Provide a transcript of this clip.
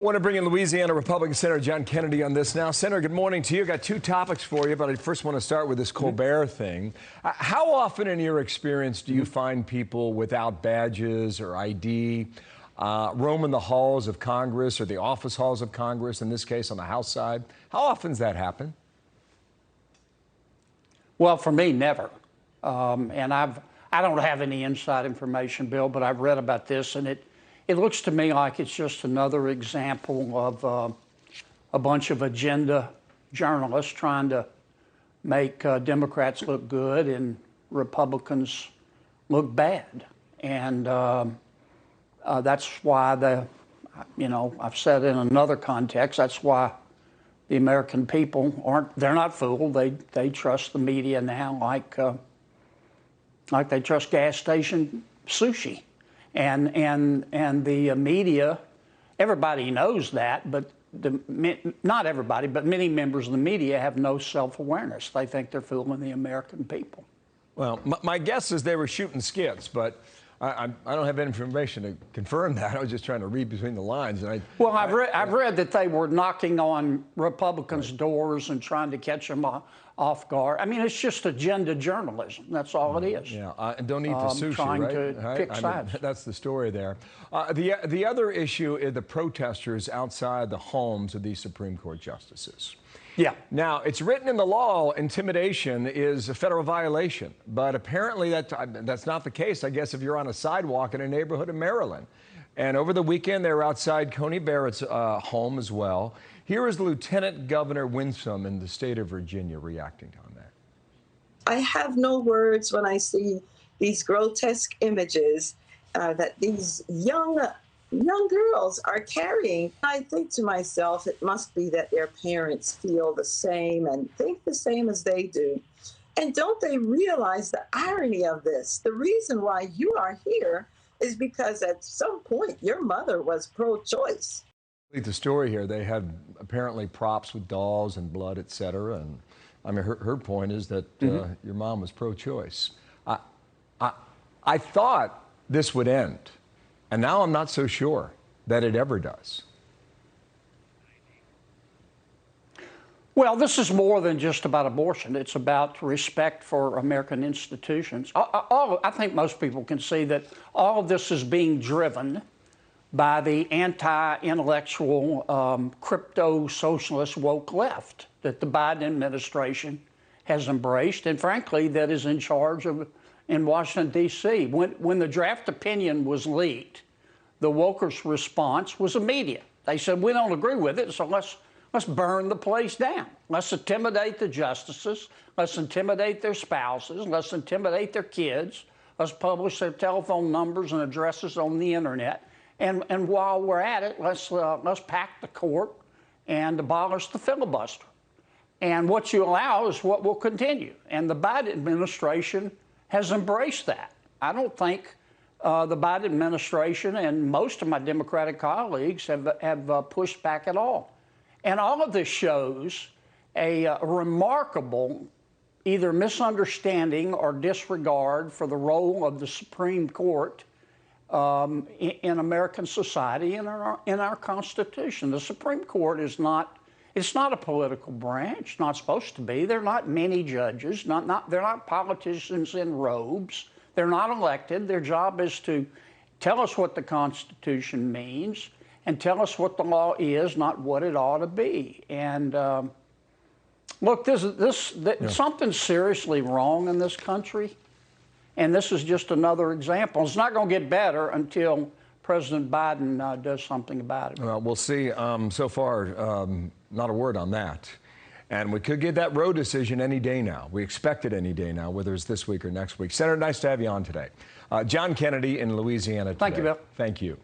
I want to bring in Louisiana Republican Senator John Kennedy on this now. Senator, good morning to you. I've got two topics for you, but I first want to start with this Colbert thing. How often in your experience do you find people without badges or ID roaming the halls of Congress or the office halls of Congress, in this case on the House side? How often does that happen? Well, for me, never. And I don't have any inside information, Bill, but I've read about this, and it looks to me like it's just another example of a bunch of agenda journalists trying to make Democrats look good and Republicans look bad. And that's why I've said in another context, that's why the American people they're not fooled. They trust the media now like they trust gas station sushi. And the media, everybody knows that, but not everybody, but many members of the media have no self-awareness. They think they're fooling the American people. Well, my guess is they were shooting skits, but I don't have any information to confirm that. I was just trying to read between the lines. And I've read that they were knocking on Republicans' doors and trying to catch them off guard. I mean, it's just agenda journalism. That's all it is. Yeah, and don't eat the sushi, trying right? to pick sides. That's the story there. The other issue is the protesters outside the homes of these Supreme Court justices. Yeah. Now, it's written in the law, intimidation is a federal violation, but apparently that's not the case, I guess, if you're on a sidewalk in a neighborhood in Maryland. And over the weekend, they were outside Coney Barrett's home as well. Here is Lieutenant Governor Winsome in the state of Virginia reacting on that. I have no words when I see these grotesque images that these young girls are carrying. I think to myself, it must be that their parents feel the same and think the same as they do. And don't they realize the irony of this? The reason why you are here is because at some point your mother was pro-choice. The story here, they had apparently props with dolls and blood, etc. And I mean, her point is that your mom was pro-choice. I thought this would end. And now I'm not so sure that it ever does. Well, this is more than just about abortion. It's about respect for American institutions. I think most people can see that all of this is being driven by the anti-intellectual, crypto-socialist woke left that the Biden administration has embraced and, frankly, that is in charge of in Washington, D.C. When the draft opinion was leaked, the wokers' response was immediate. They said, we don't agree with it, so let's burn the place down. Let's intimidate the justices. Let's intimidate their spouses. Let's intimidate their kids. Let's publish their telephone numbers and addresses on the internet. And while we're at it, let's pack the court and abolish the filibuster. And what you allow is what will continue. And the Biden administration has embraced that. I don't think the Biden administration and most of my Democratic colleagues have pushed back at all. And all of this shows a remarkable either misunderstanding or disregard for the role of the Supreme Court in American society and in our Constitution. The Supreme Court is not. It's not a political branch, not supposed to be. They're not many judges, they're not politicians in robes. They're not elected. Their job is to tell us what the Constitution means and tell us what the law is, not what it ought to be. And look, something's seriously wrong in this country, and this is just another example. It's not going to get better until President Biden does something about it. Well, we'll see. So far, not a word on that. And we could get that Roe decision any day now. We expect it any day now, whether it's this week or next week. Senator, nice to have you on today. John Kennedy in Louisiana today. Thank you, Bill. Thank you.